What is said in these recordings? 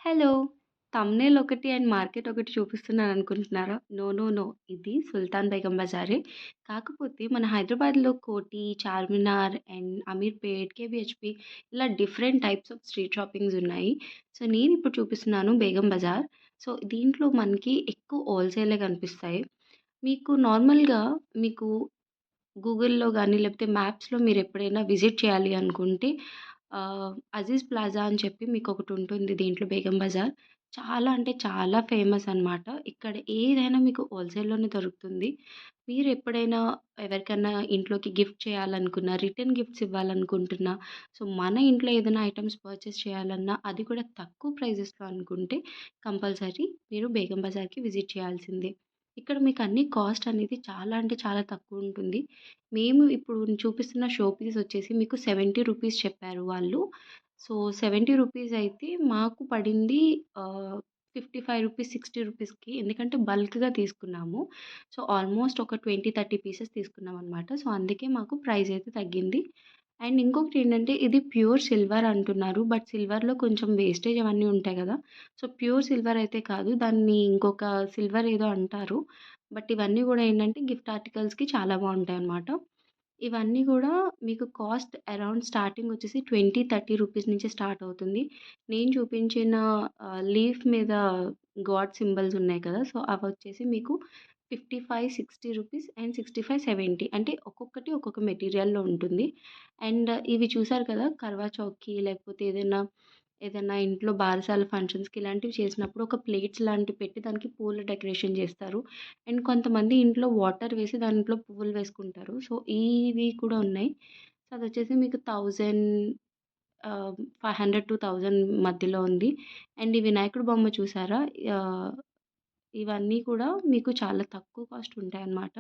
Hello! Thumbnail ఒకటి and market ఒకటి చూపిస్తున్నాననుకుంటున్నారా? No, no, no. ఇది సుల్తాన్ బేగం బజారే. కాకపోతే మన హైదరాబాద్‌లో కోటి, చార్మినార్ అండ్ అమీర్పేట్, కేబీహెచ్‌పీ ఇలా different types of street shoppings ఉన్నాయి. సో, నేనిప్పుడు చూపిస్తున్నాను బేగం బజార్. సో, దీంట్లో మనకి ఎక్కువ హోల్‌సేలే కనిపిస్తాయి. మీకు నార్మల్‌గా మీకు గూగుల్‌లో గాని, లేకపోతే మ్యాప్స్‌లో మీరెప్పుడైనా విజిట్ చేయాలి అనుకుంటే అజీజ్ ప్లాజా అని చెప్పి మీకొకటుంటుంది దీంట్లో బేగం బజార్. చాలా అంటే చాలా ఫేమస్ అనమాట. ఇక్కడ ఏదైనా మీకు హోల్‌సేల్‌లోనే దొరుకుతుంది. మీరెప్పుడైనా ఎవరికన్నా ఇంట్లోకి గిఫ్ట్ చేయాలనుకున్నా, రిటర్న్ గిఫ్ట్స్ ఇవ్వాలనుకుంటున్నా, సో, మన ఇంట్లో ఏదైనా ఐటెమ్స్ పర్చేస్ చేయాలన్నా, అది కూడా తక్కువ ప్రైజెస్‌లో అనుకుంటే కంపల్సరీ మీరు బేగం బజార్‌కి విజిట్ చేయాల్సిందే. ఇక్కడ మీకు అన్ని కాస్ట్ అనేది చాలా అంటే చాలా తక్కువుంటుంది. మేము ఇప్పుడు చూపిస్తున్న షో పీస్ వచ్చేసి మీకు 70 రూపీస్ చెప్పారు వాళ్ళు. సో, 70 రూపీస్ అయితే మాకు పడింది 55 రూపీస్, 60 రూపీస్‌కి. ఎందుకంటే బల్క్‌గా తీసుకున్నాము. సో, ఆల్మోస్ట్ ఒక 20, 30 పీసెస్ తీసుకున్నామనమాట. సో, అందుకే మాకు ప్రైస్ అయితే తగ్గింది. అండ్ ఇంకొకటేంటంటే ఇది ప్యూర్ సిల్వర్ అంటున్నారు. బట్ సిల్వర్‌లో కొంచెం వేస్టేజ్ అవన్నీ ఉంటాయి గదా! సో, ప్యూర్ సిల్వర్ అయితే కాదు. దాన్ని ఇంకొక సిల్వర్ ఏదో అంటారు. బట్ ఇవన్నీ గూడా ఏంటంటే గిఫ్ట్ ఆర్టికల్స్‌కి చాలా బావుంటాయన్నమాట. ఇవన్నీ గూడా మీకు కాస్ట్ అరౌండ్ స్టార్టింగ్ వచ్చేసి 20, 30 రూపీస్ నుంచి స్టార్ట్ అవుతుంది. నేను చూపించిన లీఫ్ మీద గాడ్ సింబల్స్ ఉన్నాయి కదా! సో, అవొచ్చేసి మీకు 55, 60 రూపీస్ అండ్ 65, 70 అంటే ఒక్కొక్కటి ఒక్కొక్క మెటీరియల్‌లో ఉంటుంది. అండ్ ఇవి చూసారు కదా! కర్వా చౌక్‌కి లేకపోతే ఏదైనా ఇంట్లో బారసాల ఫంక్షన్స్‌కి ఇలాంటివి చేసినప్పుడు ఒక ప్లేట్స్ లాంటివి పెట్టి దానికి పూల డెకరేషన్ చేస్తారు. అండ్ కొంతమంది ఇంట్లో వాటర్ వేసి దాంట్లో పువ్వులు వేసుకుంటారు. సో, ఇవి కూడా ఉన్నాయి. సో, అదొచ్చేసి మీకు 500-1000 మధ్యలో ఉంది. అండ్ ఈ వినాయకుడి బొమ్మ చూసారా? ఆహ్, ఇవన్నీ కూడా మీకు చాలా తక్కువ కాస్ట్ ఉంటాయన్నమాట.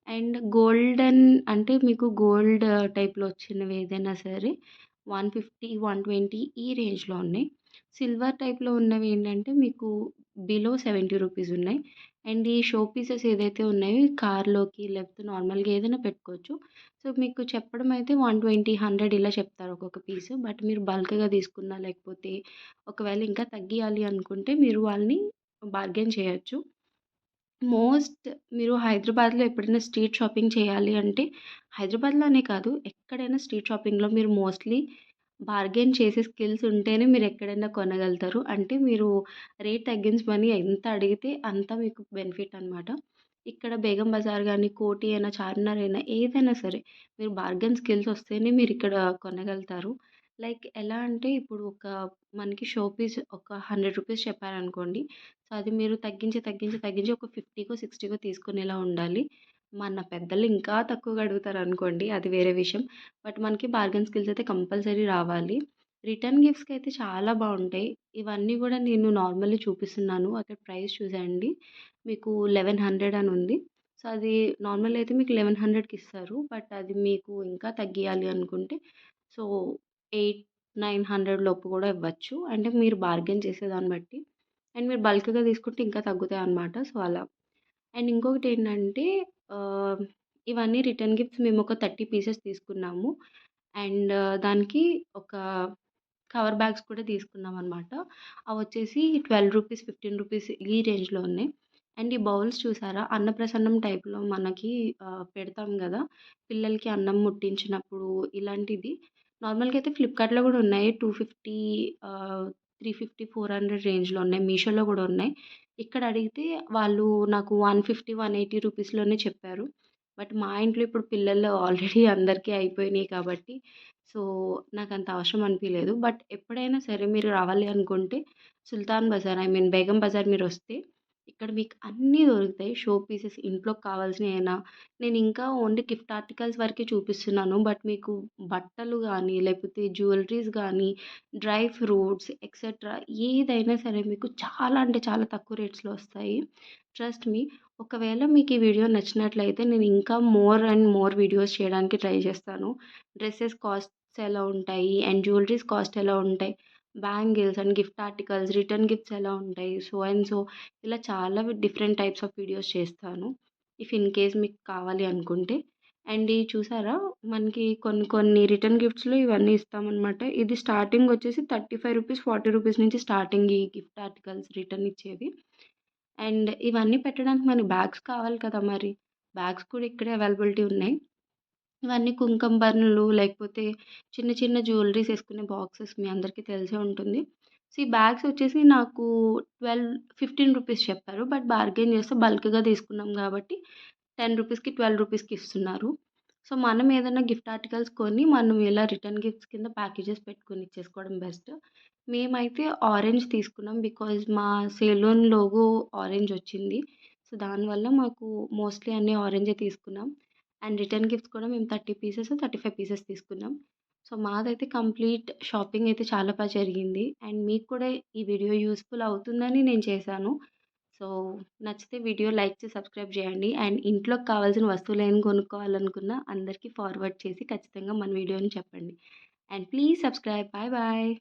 అండ్ గోల్డెన్ అంటే మీకు గోల్డ్ టైప్‌లో వచ్చినవి ఏదైనా సరే 150, 120 ఈ రేంజ్‌లో ఉన్నాయి. సిల్వర్ టైప్‌లో ఉన్నవేంటంటే మీకు బిలో 70 రూపీస్ ఉన్నాయి. అండ్ ఈ షో పీసెస్ ఏదైతే ఉన్నాయో ఈ కార్‌లోకి లేకపోతే నార్మల్‌గా ఏదైనా పెట్టుకోవచ్చు. సో, మీకు చెప్పడం అయితే 120, 100 ఇలా చెప్తారు ఒక్కొక్క పీసు. బట్ మీరు బల్క్‌గా తీసుకున్నా లేకపోతే ఒకవేళ ఇంకా తగ్గియాలి అనుకుంటే మీరు వాళ్ళని బార్గెయిన్ చేయొచ్చు. మోస్ట్ మీరు హైదరాబాద్‌లో ఎప్పుడైనా స్ట్రీట్ షాపింగ్ చేయాలి అంటే, హైదరాబాద్‌లో అనే కాదు, ఎక్కడైనా స్ట్రీట్ షాపింగ్‌లో మీరు మోస్ట్‌లీ బార్గెయిన్ చేసే స్కిల్స్ ఉంటేనే మీరెక్కడైనా కొనగలుగుతారు. అంటే మీరు రేట్ తగ్గించమని ఎంత అడిగితే అంత మీకు బెనిఫిట్ అనమాట. ఇక్కడ బేగం బజార్ గాని, కోటి అయినా, చార్మినార్ అయినా ఏదైనా సరే మీరు బార్గెయిన్ స్కిల్స్ వస్తేనే మీరిక్కడ కొనగలుగుతారు. లైక్ ఎలా అంటే ఇప్పుడు మనకి షో పీస్ ఒక 100 రూపీస్ చెప్పారనుకోండి. సో, అది మీరు తగ్గించి ఒక 50కో, 60కో తీసుకునేలా ఉండాలి. మన పెద్దలు ఇంకా తక్కువగా అడుగుతారనుకోండి అది వేరే విషయం. బట్ మనకి బార్గెయిన్ స్కిల్స్ అయితే కంపల్సరీ రావాలి. రిటర్న్ గిఫ్ట్స్‌కి అయితే చాలా బావుంటాయి. ఇవన్నీ గూడా నేను నార్మల్లీ చూపిస్తున్నాను. అక్కడ ప్రైస్ చూసేయండి. మీకు 1100 అని ఉంది. సో, అది నార్మల్ అయితే మీకు 1100కి ఇస్తారు. బట్ అది మీకు ఇంకా తగ్గియాలి అనుకుంటే సో, 8, 900 లోపు గూడా ఇవ్వచ్చు. అంటే మీరు బార్గెయిన్ చేసేదాన్ని బట్టి. అండ్ మీరు బల్క్‌గా తీసుకుంటే ఇంకా తగ్గుతాయన్నమాట. సో, అలా. అండ్ ఇంకొకటేంటంటే ఆహ్, ఇవన్నీ రిటర్న్ గిఫ్ట్స్ మేమొక 30 పీసెస్ తీసుకున్నాము. అండ్ దానికి ఒక కవర్ బ్యాగ్స్ కూడా తీసుకున్నామనమాట. అవొచ్చేసి 12 రూపీస్, 15 రూపీస్ ఈ రేంజ్‌లో ఉన్నాయి. అండ్ ఈ బౌల్స్ చూసారా? అన్నప్రసన్నం టైప్‌లో మనకి పెడతాం గదా! పిల్లలకి అన్నం ముట్టించినప్పుడు ఇలాంటిది. నార్మల్‌గా అయితే ఫ్లిప్‌కార్ట్‌లో గూడా ఉన్నాయి. 250 350, 400 రేంజ్‌లో ఉన్నాయి. మీషోలో గూడా ఉన్నాయి. ఇక్కడ అడిగితే వాళ్ళు నాకు 150, 180 రూపీస్‌లోనే చెప్పారు. బట్ మా ఇంట్లో ఇప్పుడు పిల్లలు ఆల్రెడీ అందరికీ అయిపోయినాయి కాబట్టి సో, నాకంత అవసరం అనిపియలేదు. బట్ ఎప్పుడైనా సరే మీరు రావాలి అనుకుంటే సుల్తాన్ బజార్ ఐ మీన్ బేగం బజార్ మీరొస్తే ఇక్కడ మీకు అన్నీ దొరుకుతాయి. షో పీసెస్ ఇంట్లోకి కావాల్సినయైనా నేనింకా ఓన్లీ గిఫ్ట్ ఆర్టికల్స్ వరకే చూపిస్తున్నాను. బట్ మీకు బట్టలు గానీ, లేకపోతే జ్యువెలరీస్ గానీ, డ్రై ఫ్రూట్స్ ఎక్సెట్రా ఏదైనా సరే మీకు చాలా అంటే చాలా తక్కువ రేట్స్‌లో వస్తాయి. Trust me. ఒకవేళ మీకు ఈ వీడియో నచ్చినట్లయితే నేను ఇంకా మోర్ అండ్ మోర్ వీడియోస్ చేయడానికి ట్రై చేస్తాను. డ్రెసెస్ కాస్ట్స్ ఎలా ఉంటాయి అండ్ జ్యువెలరీస్ కాస్ట్ ఎలా ఉంటాయి. Bangles and gift articles, return gifts ఎలా ఉంటాయి. సో అండ్ సో ఇలా చాలా డిఫరెంట్ టైప్స్ ఆఫ్ వీడియోస్ చేస్తాను. ఇఫ్ ఇన్ కేస్ మీకు కావాలి అనుకుంటే. అండ్ ఇయి చూసారా? మనకి కొన్ని కొన్ని రిటర్న్ గిఫ్ట్స్‌లో ఇవన్నీ ఇస్తామనమాట. ఇది స్టార్టింగ్ వచ్చేసి రూ. 35, రూ. 40 నుంచి స్టార్టింగ్ ఈ గిఫ్ట్ ఆర్టికల్స్ రిటర్న్ ఇచ్చేవి. అండ్ ఇవన్నీ పెట్టడానికి మనకి బ్యాగ్స్ కావాలి కదా మరి! బ్యాగ్స్ కూడా ఇక్కడే అవైలబిలిటీ ఉన్నాయి. ఇవన్నీ కుంకుమ బర్నులు, లేకపోతే చిన్న చిన్న జ్యువెల్లరీస్ ఏసుకునే బాక్సెస్ మీ అందరికీ తెలిసే ఉంటుంది. సో, ఈ బ్యాగ్స్ వచ్చేసి నాకు 15 చెప్పారు. బట్ బార్గెయిన్ చేస్తే బల్క్‌గా తీసుకున్నాం కాబట్టి రూ. 12కి ఇస్తున్నారు. సో, మనం ఏదైనా గిఫ్ట్ ఆర్టికల్స్ కొని మనం ఇలా రిటర్న్ గిఫ్ట్స్ కింద ప్యాకేజెస్ పెట్టుకొని ఇచ్చేసుకోవడం బెస్ట్. మేమైతే ఆరెంజ్ తీసుకున్నాం. బికాజ్ మా సెలూన్ లోగో ఆరెంజ్ వచ్చింది. సో, దానివల్ల మాకు మోస్ట్‌లీ అన్నీ ఆరెంజే తీసుకున్నాం. అండ్ రిటర్న్ గిఫ్ట్స్ కూడా మేము 30 పీసెస్, 35 పీసెస్ తీసుకున్నాం. సో, మాదైతే కంప్లీట్ షాపింగ్ అయితే చాలా జరిగింది. అండ్ మీకు కూడా ఈ వీడియో యూజ్‌ఫుల్ అవుతుందని నేను చేశాను. సో, నచ్చితే వీడియో లైక్ చేసి సబ్స్క్రైబ్ చేయండి. అండ్ ఇంట్లోకి కావాల్సిన వస్తువులేం కొనుక్కోవాలనుకున్నా అందరికీ ఫార్వర్డ్ చేసి ఖచ్చితంగా మన వీడియోని చెప్పండి. And please subscribe. Bye bye.